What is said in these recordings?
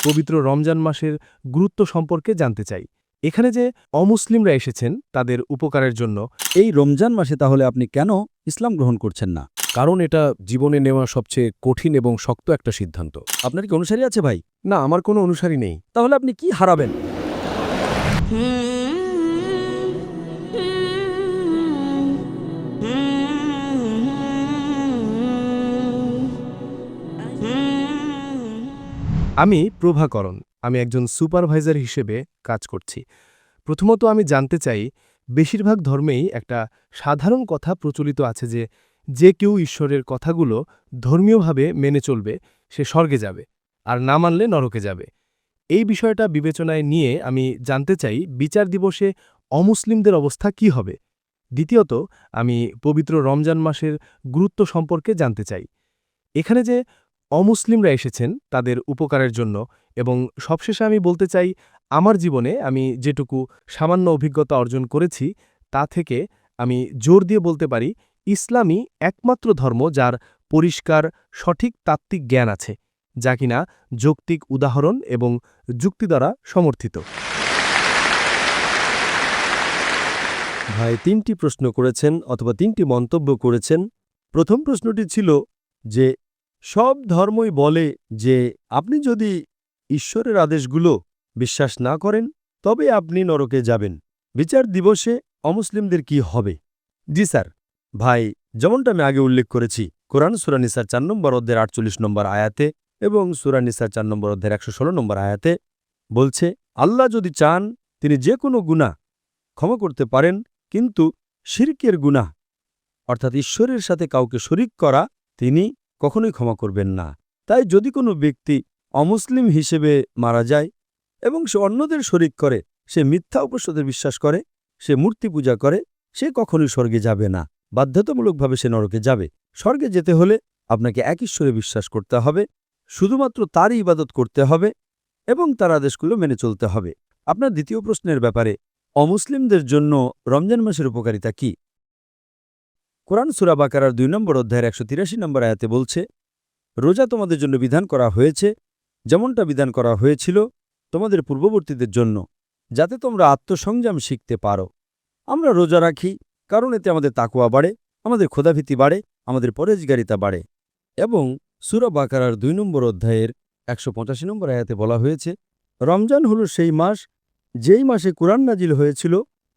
পবিত্র রমজান মাসের গুরুত্ব সম্পর্কে জানতে চাই। এখানে যে অমুসলিমরা এসেছেন তাদের উপকারের জন্য, এই রমজান মাসে তাহলে আপনি কেন ইসলাম গ্রহণ করছেন না? কারণ এটা জীবনে নেওয়া সবচেয়ে কঠিন এবং শক্ত একটা সিদ্ধান্ত। আপনার কি অনুসারী আছে ভাই? না, আমার কোনো অনুসারী নেই। তাহলে আপনি কি হারাবেন? আমি প্রভাকরণ, আমি একজন সুপারভাইজার হিসেবে কাজ করছি। প্রথমত আমি জানতে চাই, বেশিরভাগ ধর্মেই একটা সাধারণ কথা প্রচলিত আছে যে যে কেউ ঈশ্বরের কথাগুলো ধর্মীয়ভাবে মেনে চলবে সে স্বর্গে যাবে, আর না মানলে নরকে যাবে। এই বিষয়টা বিবেচনায় নিয়ে আমি জানতে চাই বিচার দিবসে অমুসলিমদের অবস্থা কি হবে। দ্বিতীয়ত আমি পবিত্র রমজান মাসের গুরুত্ব সম্পর্কে জানতে চাই। এখানে যে অমুসলিমরা এসেছেন তাদের উপকারের জন্য, এবং সবশেষে আমি বলতে চাই আমার জীবনে আমি যেটুকু সামান্য অভিজ্ঞতা অর্জন করেছি তা থেকে আমি জোর দিয়ে বলতে পারি ইসলামই একমাত্র ধর্ম যার পরিষ্কার সঠিক তাত্ত্বিক জ্ঞান আছে, যা কিনা যৌক্তিক উদাহরণ এবং যুক্তি দ্বারা সমর্থিত। ভাই 3টি প্রশ্ন করেছেন অথবা 3টি মন্তব্য করেছেন। প্রথম প্রশ্নটি ছিল যে সব ধর্মই বলে যে আপনি যদি ঈশ্বরের আদেশগুলো বিশ্বাস না করেন তবে আপনি নরকে যাবেন। বিচার দিবসে অমুসলিমদের কি হবে? জি স্যার। ভাই, যেমনটা আমি আগে উল্লেখ করেছি, কোরআন সূরা নিসার 4 নম্বর অধ্যায়ের 48 নম্বর আয়াতে এবং সূরা নিসার 4 নম্বর অধ্যায়ের 116 নম্বর আয়াতে বলছে, আল্লাহ যদি চান তিনি যে কোনো গুনাহ ক্ষমা করতে পারেন, কিন্তু শিরকের গুনাহ অর্থাৎ ঈশ্বরের সাথে কাউকে শরিক করা তিনি কখনোই ক্ষমা করবেন না। তাই যদি কোনো ব্যক্তি অমুসলিম হিসেবে মারা যায় এবং সে অন্যদের শরিক করে, সে মিথ্যা উপাস্যদের বিশ্বাস করে, সে মূর্তি পূজা করে, সে কখনোই স্বর্গে যাবে না। বাধ্যতামূলকভাবে সে নরকে যাবে। স্বর্গে যেতে হলে আপনাকে এক ঈশ্বরে বিশ্বাস করতে হবে, শুধুমাত্র তারই ইবাদত করতে হবে এবং তার আদেশগুলো মেনে চলতে হবে। আপনার দ্বিতীয় প্রশ্নের ব্যাপারে অমুসলিমদের জন্য রমজান মাসের উপকারিতা কি? কোরআন সূরা বাকারার 2 নম্বর অধ্যায়ের 183 নম্বর আয়াতে বলছে, রোজা তোমাদের জন্য বিধান করা হয়েছে যেমনটা বিধান করা হয়েছিল তোমাদের পূর্ববর্তীদের জন্য, যাতে তোমরা আত্মসংযম শিখতে পারো। আমরা রোজা রাখি কারণ এতে আমাদের তাকওয়া বাড়ে, আমাদের খোদাভীতি বাড়ে, আমাদের পরহেজগারিতা বাড়ে। এবং সূরা বাকারার 2 নম্বর অধ্যায়ের 185 নম্বর আয়াতে বলা হয়েছে, রমজান হল সেই মাস যেই মাসে কুরআন নাজিল হয়েছিল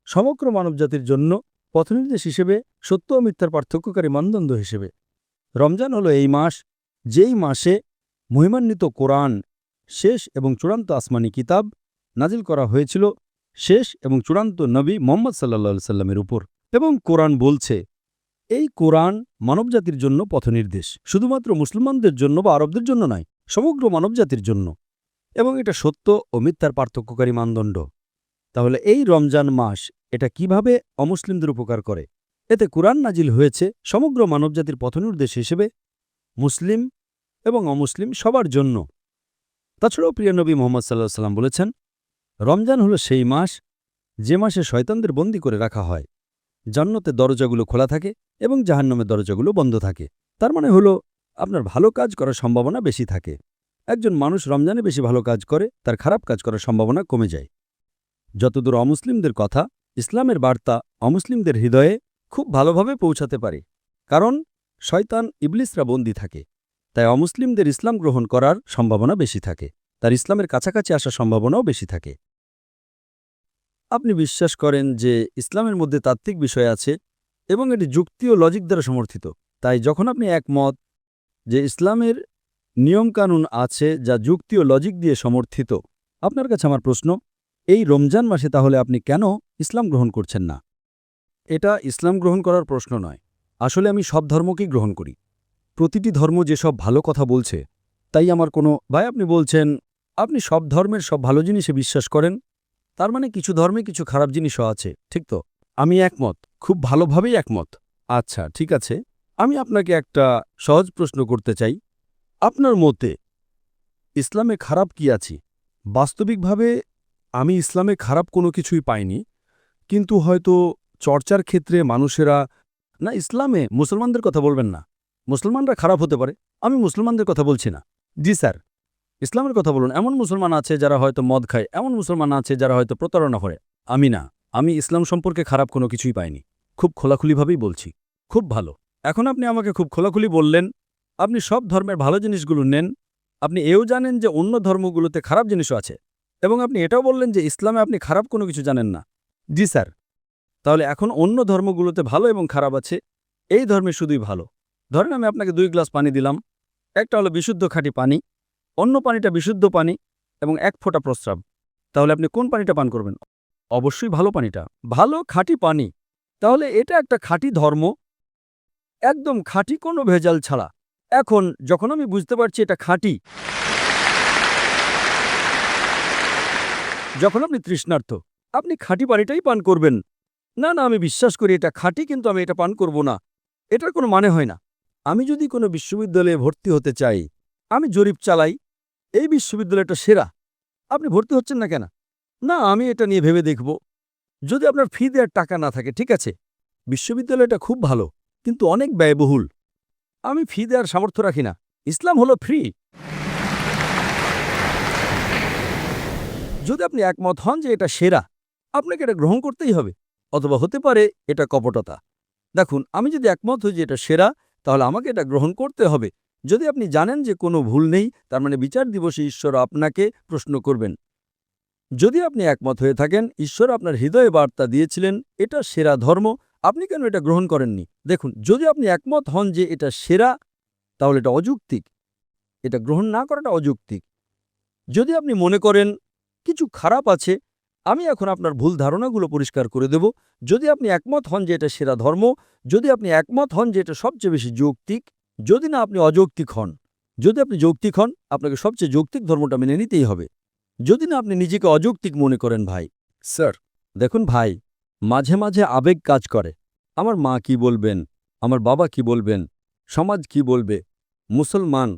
সমগ্র মানবজাতির জন্য পথনির্দেশ হিসেবে, সত্য ও মিথ্যার পার্থক্যকারী মানদণ্ড হিসেবে। রমজান হল এই মাস যেই মাসে মহিমান্বিত কোরআন শেষ এবং চূড়ান্ত আসমানি কিতাব নাজিল করা হয়েছিল শেষ এবং চূড়ান্ত নবী মুহাম্মদ সাল্লাল্লাহু সাল্লামের উপর। এবং কোরআন বলছে এই কোরআন মানবজাতির জন্য পথনির্দেশ, শুধুমাত্র মুসলমানদের জন্য বা আরবদের জন্য নয়, সমগ্র মানবজাতির জন্য। এবং এটা সত্য ও মিথ্যার পার্থক্যকারী মানদণ্ড। তাহলে এই রমজান মাস এটা কিভাবে অমুসলিমদের উপকার করে? এতে কুরআন নাজিল হয়েছে সমগ্র মানবজাতির পথনির্দেশ হিসেবে, মুসলিম এবং অমুসলিম সবার জন্য। তাছাড়াও প্রিয় নবী মুহাম্মদ সাল্লাল্লাহু আলাইহি ওয়াসাল্লাম বলেছেন, রমজান হলো সেই মাস যে মাসে শয়তানদের বন্দী করে রাখা হয়, জান্নাতের দরজাগুলো খোলা থাকে এবং জাহান্নামের দরজাগুলো বন্ধ থাকে। তার মানে হলো আপনার ভালো কাজ করার সম্ভাবনা বেশি থাকে। একজন মানুষ রমজানে বেশি ভালো কাজ করে, তার খারাপ কাজ করার সম্ভাবনা কমে যায়। যতদূর অমুসলিমদের কথা, ইসলামের বার্তা অমুসলিমদের হৃদয়ে খুব ভালোভাবে পৌঁছাতে পারে, কারণ শয়তান ইবলিসরা বন্দী থাকে। তাই অমুসলিমদের ইসলাম গ্রহণ করার সম্ভাবনা বেশি থাকে, তার ইসলামের কাছাকাছি আসার সম্ভাবনাও বেশি থাকে। আপনি বিশ্বাস করেন যে ইসলামের মধ্যে তাত্ত্বিক বিষয় আছে এবং এটি যুক্তি ও লজিক দ্বারা সমর্থিত। তাই যখন আপনি একমত যে ইসলামের নিয়মকানুন আছে যা যুক্তি ও লজিক দিয়ে সমর্থিত, আপনার কাছে আমার প্রশ্ন, এই রমজান মাসে তাহলে আপনি কেন ইসলাম গ্রহণ করছেন না? এটা ইসলাম গ্রহণ করার প্রশ্ন নয়। আসলে আমি সব ধর্মকেই গ্রহণ করি। প্রতিটি ধর্ম যেসব ভালো কথা বলছে তাই আমার কোনো ভাই, আপনি বলছেন আপনি সব ধর্মের সব ভালো জিনিসে বিশ্বাস করেন, তার মানে কিছু ধর্মে কিছু খারাপ জিনিসও আছে, ঠিক তো? আমি একমত, খুব ভালোভাবেই একমত। আচ্ছা, ঠিক আছে, আমি আপনাকে একটা সহজ প্রশ্ন করতে চাই। আপনার মতে ইসলামে খারাপ কি আছে? বাস্তবিকভাবে আমি ইসলামে খারাপ কোনো কিছুই পাইনি, কিন্তু হয়তো চর্চার ক্ষেত্রে মানুষেরা না, ইসলামে মুসলমানদের কথা বলবেন না, মুসলমানরা খারাপ হতে পারে, আমি মুসলমানদের কথা বলছি না। জি স্যার, ইসলামের কথা বলুন। এমন মুসলমান আছে যারা হয়তো মদ খায়, এমন মুসলমান আছে যারা হয়তো প্রতারণা করে। আমি না, আমি ইসলাম সম্পর্কে খারাপ কোনো কিছুই পাইনি। খুব খোলাখুলিভাবেই বলছি। খুব ভালো। এখন আপনি আমাকে খুব খোলাখুলি বললেন, আপনি সব ধর্মের ভালো জিনিসগুলো নেন। আপনি এও জানেন যে অন্য ধর্মগুলোতে খারাপ জিনিসও আছে, এবং আপনি এটাও বললেন যে ইসলামে আপনি খারাপ কোনো কিছু জানেন না। জি স্যার। তাহলে এখন অন্য ধর্মগুলোতে ভালো এবং খারাপ আছে, এই ধর্মে শুধুই ভালো। ধরেন আমি আপনাকে 2 গ্লাস পানি দিলাম, একটা হলো বিশুদ্ধ খাঁটি পানি, অন্য পানিটা বিশুদ্ধ পানি এবং 1 ফোঁটা প্রস্রাব। তাহলে আপনি কোন পানিটা পান করবেন? অবশ্যই ভালো পানিটা, ভালো খাঁটি পানি। তাহলে এটা একটা খাঁটি ধর্ম, একদম খাঁটি, কোনো ভেজাল ছাড়া। এখন যখন আমি বুঝতে পারছি এটা খাঁটি, যখন আপনি তৃষ্ণার্ত, আপনি খাঁটি পানিটাই পান করবেন। না না, আমি বিশ্বাস করি এটা খাঁটি, কিন্তু আমি এটা পান করব না, এটার কোনো মানে হয় না। আমি যদি কোনো বিশ্ববিদ্যালয়ে ভর্তি হতে চাই, আমি জরিপ চালাই, এই বিশ্ববিদ্যালয়টা সেরা, আপনি ভর্তি হচ্ছেন না কেন? না, আমি এটা নিয়ে ভেবে দেখব। যদি আপনার ফি দেওয়ার টাকা না থাকে, ঠিক আছে, বিশ্ববিদ্যালয়টা খুব ভালো, কিন্তু অনেক ব্যয়বহুল, আমি ফি দেওয়ার সামর্থ্য রাখি না। ইসলাম হলো ফ্রি। যদি আপনি একমত হন যে এটা সেরা, আপনাকে এটা গ্রহণ করতেই হবে। অথবা হতে পারে এটা কপটতা। দেখুন, আমি যদি একমত হই যে এটা সেরা, তাহলে আমাকে এটা গ্রহণ করতে হবে। যদি আপনি জানেন যে কোনো ভুল নেই, তার মানে বিচার দিবসে ঈশ্বর আপনাকে প্রশ্ন করবেন। যদি আপনি একমত হয়ে থাকেন, ঈশ্বর আপনার হৃদয়ে বার্তা দিয়েছিলেন এটা সেরা ধর্ম, আপনি কেন এটা গ্রহণ করেননি? দেখুন, যদি আপনি একমত হন যে এটা সেরা, তাহলে এটা অযৌক্তিক, এটা গ্রহণ না করাটা অযৌক্তিক। যদি আপনি মনে করেন কিছু খারাপ আছে, আমি এখন আপনার ভুল ধারণাগুলো পরিষ্কার করে দেব। যদি আপনি একমত হন যে এটা সেরা ধর্ম, যদি আপনি একমত হন যে এটা সবচেয়ে বেশি যৌক্তিক, যদি না আপনি অযৌক্তিক হন, যদি আপনি যৌক্তিক হন, আপনাকে সবচেয়ে যৌক্তিক ধর্মটা মেনে নিতেই হবে। যদি না আপনি নিজেকে অযৌক্তিক মনে করেন ভাই। স্যার, দেখুন ভাই, মাঝে মাঝে আবেগ কাজ করে। আমার মা কি বলবেন, আমার বাবা কি বলবেন, সমাজ কি বলবে, মুসলমান,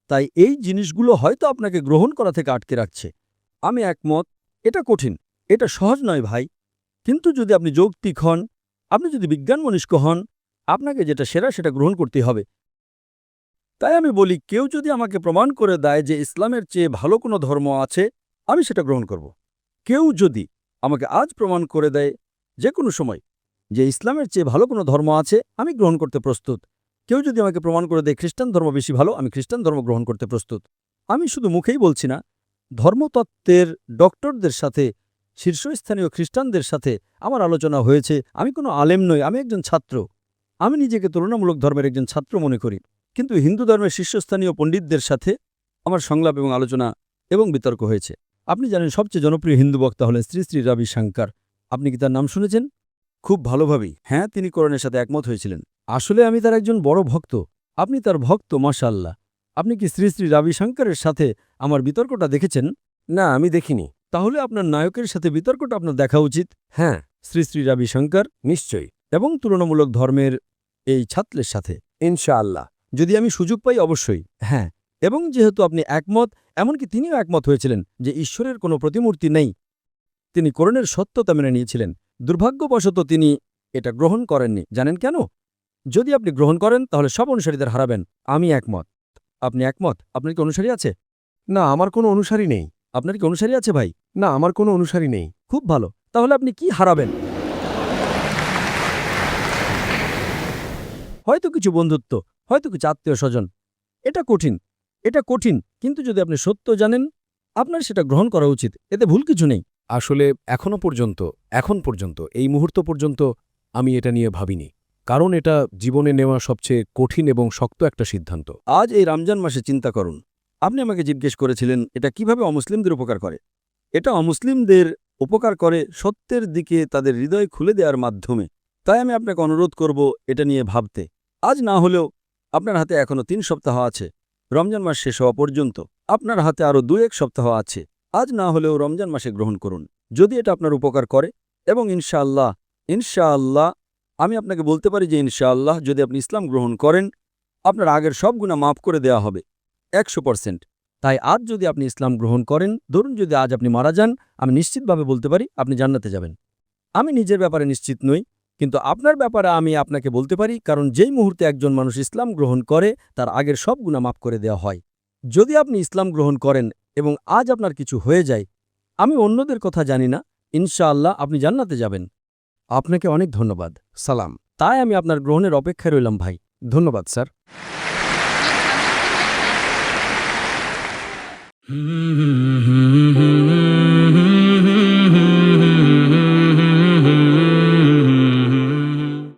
তাই এই জিনিসগুলো হয়তো আপনাকে গ্রহণ করা থেকে আটকে রাখছে। আমি একমত, এটা কঠিন, এটা সহজ নয় ভাই। কিন্তু যদি আপনি যৌক্তিক হন, আপনি যদি বিজ্ঞানমনস্ক হন, আপনাকে যেটা সেরা সেটা গ্রহণ করতেই হবে। তাই আমি বলি, কেউ যদি আমাকে প্রমাণ করে দেয় যে ইসলামের চেয়ে ভালো কোনো ধর্ম আছে, আমি সেটা গ্রহণ করব। কেউ যদি আমাকে আজ প্রমাণ করে দেয়, যে কোনো সময়, যে ইসলামের চেয়ে ভালো কোনো ধর্ম আছে, আমি গ্রহণ করতে প্রস্তুত। কেউ যদি আমাকে প্রমাণ করে দেয় খ্রিস্টান ধর্ম বেশি ভালো, আমি খ্রিস্টান ধর্ম গ্রহণ করতে প্রস্তুত। আমি শুধু মুখেই বলছি না, ধর্মতত্ত্বের ডক্টরদের সাথে, শীর্ষস্থানীয় খ্রিস্টানদের সাথে আমার আলোচনা হয়েছে। আমি কোনো আলেম নই, আমি একজন ছাত্র। আমি নিজেকে তুলনামূলক ধর্মের একজন ছাত্র মনে করি, কিন্তু হিন্দু ধর্মের শীর্ষস্থানীয় পণ্ডিতদের সাথে আমার সংলাপ এবং আলোচনা এবং বিতর্ক হয়েছে। আপনি জানেন সবচেয়ে জনপ্রিয় হিন্দু বক্তা হলেন শ্রী শ্রী রবি শঙ্কর। আপনি কি তার নাম শুনেছেন? খুব ভালোভাবেই। হ্যাঁ, তিনি কোরআনের সাথে একমত হয়েছিলেন। আসলে আমি তার একজন বড় ভক্ত। আপনি তার ভক্ত, মাশাআল্লাহ। আপনি কি শ্রী শ্রী রবি শঙ্করের সাথে আমার বিতর্কটা দেখেছেন? না, আমি দেখিনি। তাহলে আপনার নায়কের সাথে বিতর্কটা আপনার দেখা উচিত। হ্যাঁ, শ্রী শ্রী রবি শঙ্কর নিশ্চয়ই। এবং তুলনামূলক ধর্মের এই ছাত্রের সাথে। ইনশাআল্লাহ। যদি আমি সুযোগ পাই, অবশ্যই। হ্যাঁ, এবং যেহেতু আপনি একমত, এমনকি তিনিও একমত হয়েছিলেন যে ঈশ্বরের কোনো প্রতিমূর্তি নেই, তিনি কোরআনের সত্যতা মেনে নিয়েছিলেন। দুর্ভাগ্যবশত তিনি এটা গ্রহণ করেননি। জানেন কেন? যদি আপনি গ্রহণ করেন, তাহলে সব অনুসারীদের হারাবেন। আমি একমত। আপনি একমত? আপনার কি অনুসারী আছে? না, আমার কোনো অনুসারী নেই। আপনার কি অনুসারী আছে ভাই? না, আমার কোনো অনুসারী নেই। খুব ভালো। তাহলে আপনি কি হারাবেন? হয়তো কিছু বন্ধুত্ব, হয়তো কিছু আত্মীয় স্বজন। এটা কঠিন, এটা কঠিন, কিন্তু যদি আপনি সত্য জানেন, আপনার সেটা গ্রহণ করা উচিত। এতে ভুল কিছু নেই। আসলে এখন পর্যন্ত এই মুহূর্ত পর্যন্ত আমি এটা নিয়ে ভাবিনি, কারণ এটা জীবনে নেওয়া সবচেয়ে কঠিন এবং শক্ত একটা সিদ্ধান্ত। আজ এই রমজান মাসে চিন্তা করুন। আপনি আমাকে জিজ্ঞেস করেছিলেন এটা কিভাবে অমুসলিমদের উপকার করে। এটা অমুসলিমদের উপকার করে সত্যের দিকে তাদের হৃদয় খুলে দেওয়ার মাধ্যমে। তাই আমি আপনাকে অনুরোধ করব এটা নিয়ে ভাবতে। আজ না হলেও আপনার হাতে এখনও 3 সপ্তাহ আছে রমজান মাস শেষ হওয়া পর্যন্ত। আপনার হাতে আরও 2-1 সপ্তাহ আছে। আজ না হলেও রমজান মাসে গ্রহণ করুন, যদি এটা আপনার উপকার করে। এবং ইনশাআল্লাহ আমি আপনাকে বলতে পারি যে ইনশাআল্লাহ যদি আপনি ইসলাম গ্রহণ করেন, আপনার আগের সব গুনাহ মাফ করে দেওয়া হবে 100%। তাই আজ যদি আপনি ইসলাম গ্রহণ করেন, ধরুন যদি আজ আপনি মারা যান, আমি নিশ্চিতভাবে বলতে পারি আপনি জান্নাতে যাবেন। আমি নিজের ব্যাপারে নিশ্চিত নই, কিন্তু আপনার ব্যাপারে আমি আপনাকে বলতে পারি, কারণ যেই মুহূর্তে একজন মানুষ ইসলাম গ্রহণ করে, তার আগের সব গুনাহ মাফ করে দেওয়া হয়। যদি আপনি ইসলাম গ্রহণ করেন এবং আজ আপনার কিছু হয়ে যায়, আমি অন্যদের কথা জানি না, ইনশাআল্লাহ আপনি জান্নাতে যাবেন। আপনাকে অনেক ধন্যবাদ। সালাম। তাই আমি আপনার গ্রহণের অপেক্ষায় রইলাম ভাই। ধন্যবাদ স্যার।